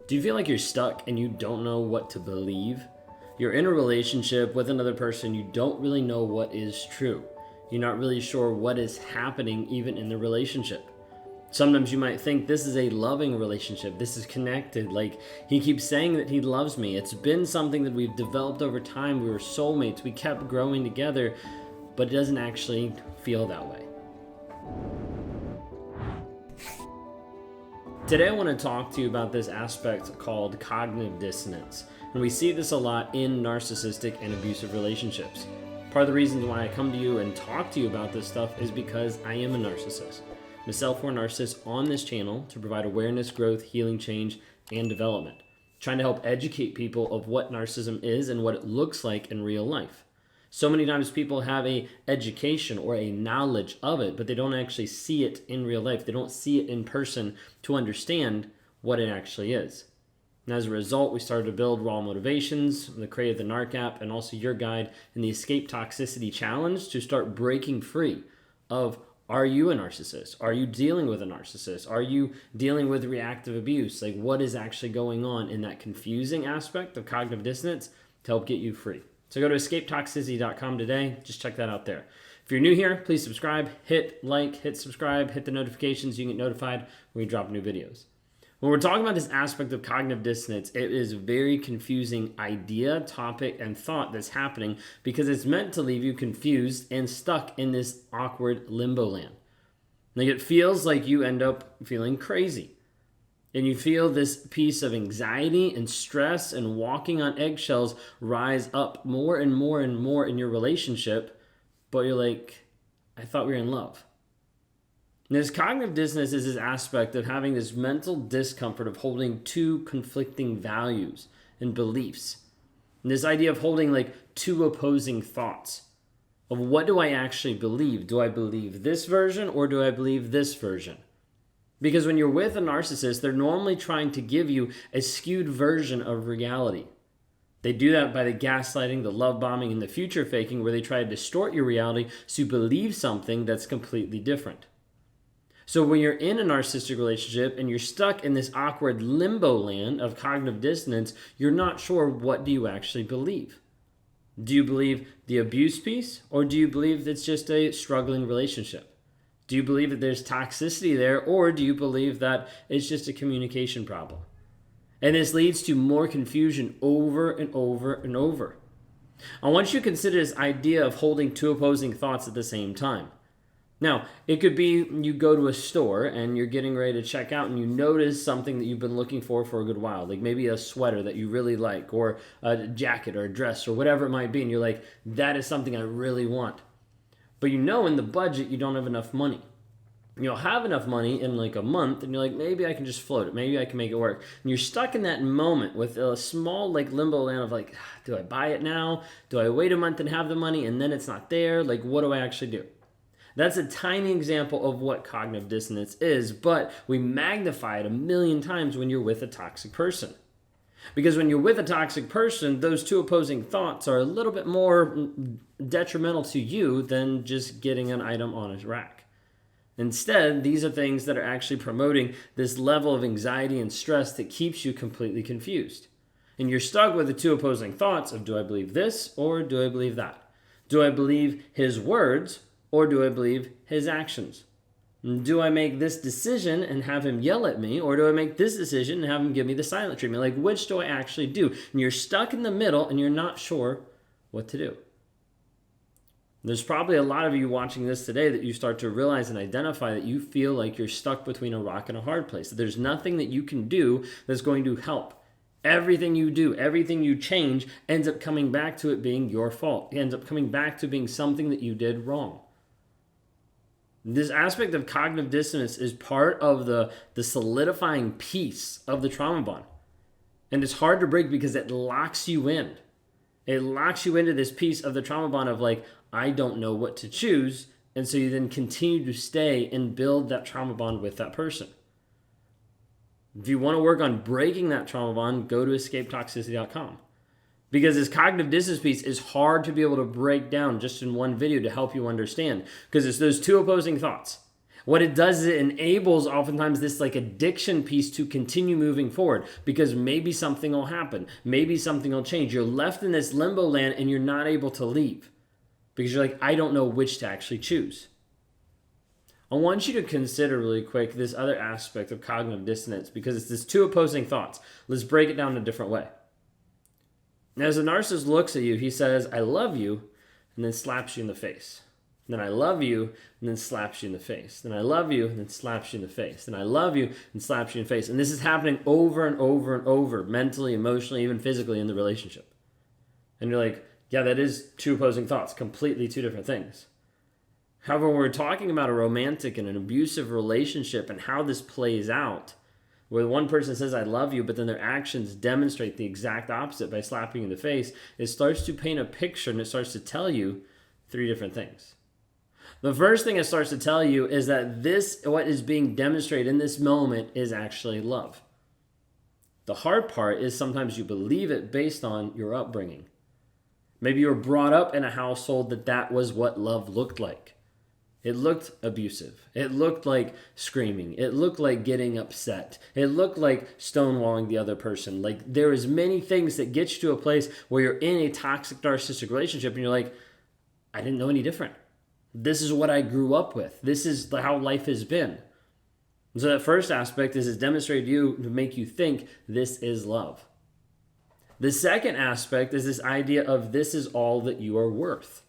Do you feel like you're stuck and you don't know what to believe? You're in a relationship with another person, you don't really know what is true. You're not really sure what is happening even in the relationship. Sometimes you might think this is a loving relationship, this is connected, like he keeps saying that he loves me. It's been something that we've developed over time, we were soulmates, we kept growing together, but it doesn't actually feel that way. Today I want to talk to you about this aspect called cognitive dissonance. And we see this a lot in narcissistic and abusive relationships. Part of the reasons why I come to you and talk to you about this stuff is because I am a narcissist. I'm a self-aware narcissist on this channel to provide awareness, growth, healing, change, and development. Trying to help educate people of what narcissism is and what it looks like in real life. So many times people have a education or a knowledge of it, but they don't actually see it in real life. They don't see it in person to understand what it actually is. And as a result, we started to build Raw Motivations, the created the Narc app, and also your guide in the Escape Toxicity Challenge to start breaking free of, are you a narcissist? Are you dealing with a narcissist? Are you dealing with reactive abuse? Like, what is actually going on in that confusing aspect of cognitive dissonance to help get you free? So go to escapetoxicity.com today. Just check that out there. If you're new here, please subscribe, hit like, hit subscribe, hit the notifications. You can get notified when we drop new videos. When we're talking about this aspect of cognitive dissonance, it is a very confusing idea, topic, and thought that's happening because it's meant to leave you confused and stuck in this awkward limbo land. Like, it feels like you end up feeling crazy. And you feel this piece of anxiety and stress and walking on eggshells rise up more and more and more in your relationship, but you're like, I thought we were in love. And this cognitive dissonance is this aspect of having this mental discomfort of holding two conflicting values and beliefs. And this idea of holding like two opposing thoughts of, what do I actually believe? Do I believe this version or do I believe this version? Because when you're with a narcissist, they're normally trying to give you a skewed version of reality. They do that by the gaslighting, the love bombing, and the future faking, where they try to distort your reality so you believe something that's completely different. So when you're in a narcissistic relationship and you're stuck in this awkward limbo land of cognitive dissonance, you're not sure, what do you actually believe? Do you believe the abuse piece, or do you believe it's just a struggling relationship? Do you believe that there's toxicity there, or do you believe that it's just a communication problem? And this leads to more confusion over and over and over. I want you to consider this idea of holding two opposing thoughts at the same time. Now, it could be you go to a store and you're getting ready to check out and you notice something that you've been looking for a good while, like maybe a sweater that you really like, or a jacket or a dress or whatever it might be, and you're like, that is something I really want. But you know in the budget you don't have enough money. You'll have enough money in like a month and you're like, maybe I can just float it. Maybe I can make it work. And you're stuck in that moment with a small like limbo land of like, do I buy it now? Do I wait a month and have the money and then it's not there? Like, what do I actually do? That's a tiny example of what cognitive dissonance is, but we magnify it 1,000,000 times when you're with a toxic person. Because when you're with a toxic person, those two opposing thoughts are a little bit more detrimental to you than just getting an item on a rack. Instead, these are things that are actually promoting this level of anxiety and stress that keeps you completely confused. And you're stuck with the two opposing thoughts of, do I believe this or do I believe that? Do I believe his words or do I believe his actions? Do I make this decision and have him yell at me, or do I make this decision and have him give me the silent treatment? Like, which do I actually do? And you're stuck in the middle and you're not sure what to do. There's probably a lot of you watching this today that you start to realize and identify that you feel like you're stuck between a rock and a hard place. That there's nothing that you can do that's going to help. Everything you do, everything you change ends up coming back to it being your fault. It ends up coming back to being something that you did wrong. This aspect of cognitive dissonance is part of the solidifying piece of the trauma bond. And it's hard to break because it locks you in. It locks you into this piece of the trauma bond of like, I don't know what to choose. And so you then continue to stay and build that trauma bond with that person. If you want to work on breaking that trauma bond, go to escapetoxicity.com. Because this cognitive dissonance piece is hard to be able to break down just in one video to help you understand. Because it's those two opposing thoughts. What it does is it enables oftentimes this like addiction piece to continue moving forward, because maybe something will happen. Maybe something will change. You're left in this limbo land and you're not able to leave because you're like, I don't know which to actually choose. I want you to consider really quick this other aspect of cognitive dissonance, because it's this two opposing thoughts. Let's break it down in a different way. Now, as a narcissist looks at you, he says, I love you, and then slaps you in the face. Then I love you, and then slaps you in the face. Then I love you, and then slaps you in the face. Then I love you, and slaps you in the face. And this is happening over and over and over, mentally, emotionally, even physically in the relationship. And you're like, yeah, that is two opposing thoughts, completely two different things. However, when we're talking about a romantic and an abusive relationship and how this plays out, where one person says, I love you, but then their actions demonstrate the exact opposite by slapping you in the face, it starts to paint a picture and it starts to tell you three different things. The first thing it starts to tell you is that this, what is being demonstrated in this moment, is actually love. The hard part is sometimes you believe it based on your upbringing. Maybe you were brought up in a household that was what love looked like. It looked abusive. It looked like screaming. It looked like getting upset. It looked like stonewalling the other person. Like, there is many things that get you to a place where you're in a toxic narcissistic relationship and you're like, I didn't know any different. This is what I grew up with. This is how life has been. So that first aspect is it's demonstrated to you to make you think this is love. The second aspect is this idea of this is all that you are worth.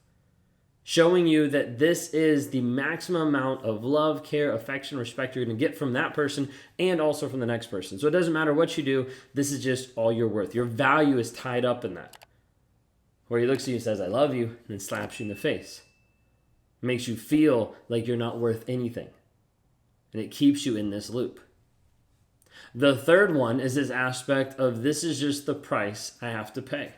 Showing you that this is the maximum amount of love, care, affection, respect you're going to get from that person and also from the next person. So it doesn't matter what you do, this is just all you're worth. Your value is tied up in that. Where he looks at you and says, I love you, and then slaps you in the face. It makes you feel like you're not worth anything. And it keeps you in this loop. The third one is this aspect of this is just the price I have to pay.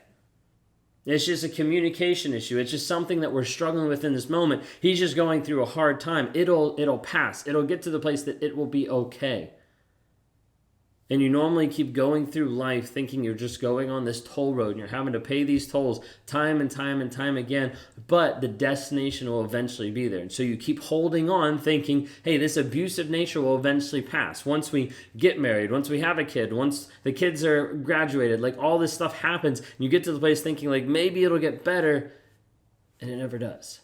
It's just a communication issue. It's just something that we're struggling with in this moment. He's just going through a hard time. It'll pass. It'll get to the place that it will be okay. And you normally keep going through life thinking you're just going on this toll road and you're having to pay these tolls time and time and time again, but the destination will eventually be there. And so you keep holding on thinking, hey, this abusive nature will eventually pass. Once we get married, once we have a kid, once the kids are graduated, like all this stuff happens, and you get to the place thinking like maybe it'll get better, and it never does.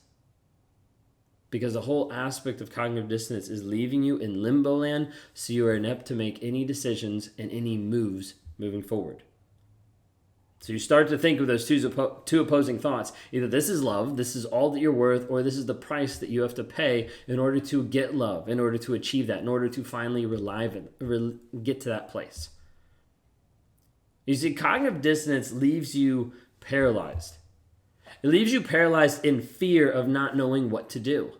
Because the whole aspect of cognitive dissonance is leaving you in limbo land, so you are inept to make any decisions and any moves moving forward. So you start to think of those two opposing thoughts. Either this is love, this is all that you're worth, or this is the price that you have to pay in order to get love, in order to achieve that, in order to finally get to that place. You see, cognitive dissonance leaves you paralyzed. It leaves you paralyzed in fear of not knowing what to do.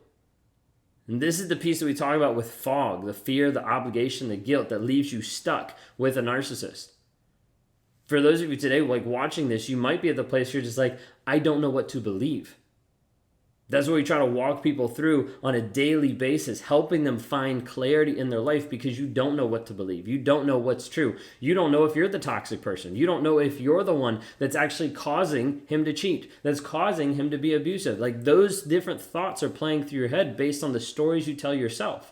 And this is the piece that we talk about with fog, the fear, the obligation, the guilt that leaves you stuck with a narcissist. For those of you today, like watching this, you might be at the place where you're just like, I don't know what to believe. That's what we try to walk people through on a daily basis, helping them find clarity in their life because you don't know what to believe. You don't know what's true. You don't know if you're the toxic person. You don't know if you're the one that's actually causing him to cheat, that's causing him to be abusive. Like those different thoughts are playing through your head based on the stories you tell yourself.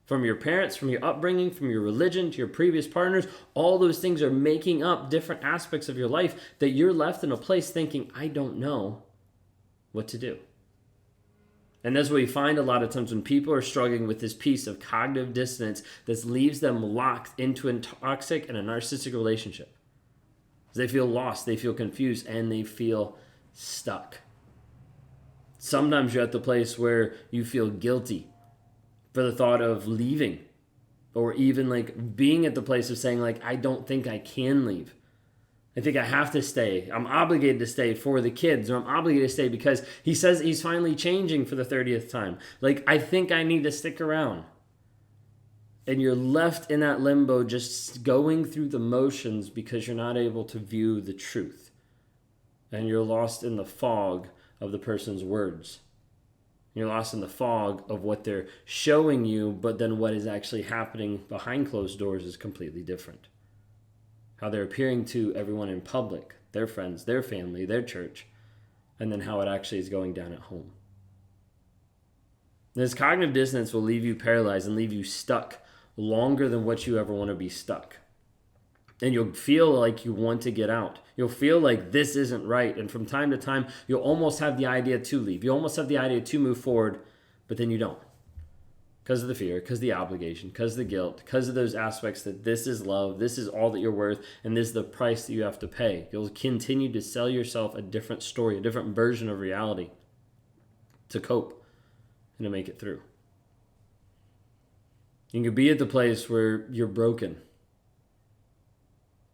From your parents, from your upbringing, from your religion, to your previous partners, all those things are making up different aspects of your life that you're left in a place thinking, I don't know what to do. And that's what we find a lot of times when people are struggling with this piece of cognitive dissonance that leaves them locked into a toxic and a narcissistic relationship. They feel lost, they feel confused, and they feel stuck. Sometimes you're at the place where you feel guilty for the thought of leaving, or even like being at the place of saying like, I don't think I can leave. I think I have to stay. I'm obligated to stay for the kids, or I'm obligated to stay because he says he's finally changing for the 30th time. Like, I think I need to stick around. And you're left in that limbo just going through the motions because you're not able to view the truth. And you're lost in the fog of the person's words. You're lost in the fog of what they're showing you, but then what is actually happening behind closed doors is completely different. How they're appearing to everyone in public, their friends, their family, their church, and then how it actually is going down at home. This cognitive dissonance will leave you paralyzed and leave you stuck longer than what you ever want to be stuck. And you'll feel like you want to get out. You'll feel like this isn't right. And from time to time, you'll almost have the idea to leave. You almost have the idea to move forward, but then you don't. Because of the fear, because of the obligation, because of the guilt, because of those aspects that this is love, this is all that you're worth, and this is the price that you have to pay. You'll continue to sell yourself a different story, a different version of reality to cope and to make it through. You could be at the place where you're broken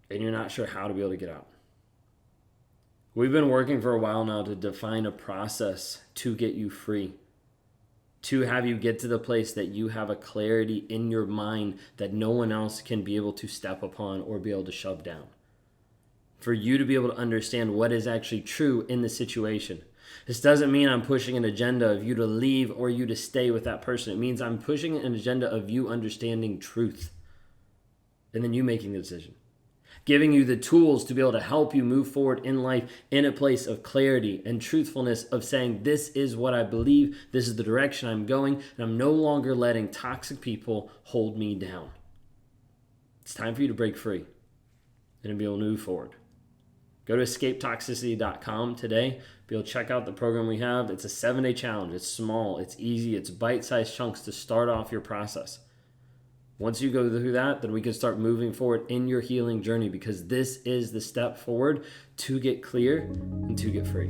and you're not sure how to be able to get out. We've been working for a while now to define a process to get you free, to have you get to the place that you have a clarity in your mind that no one else can be able to step upon or be able to shove down. For you to be able to understand what is actually true in the situation. This doesn't mean I'm pushing an agenda of you to leave or you to stay with that person. It means I'm pushing an agenda of you understanding truth and then you making the decision. Giving you the tools to be able to help you move forward in life in a place of clarity and truthfulness of saying, this is what I believe, this is the direction I'm going, and I'm no longer letting toxic people hold me down. It's time for you to break free and to be able to move forward. Go to escapetoxicity.com today. Be able to check out the program we have. It's a 7-day challenge. It's small, it's easy, it's bite-sized chunks to start off your process. Once you go through that, then we can start moving forward in your healing journey because this is the step forward to get clear and to get free.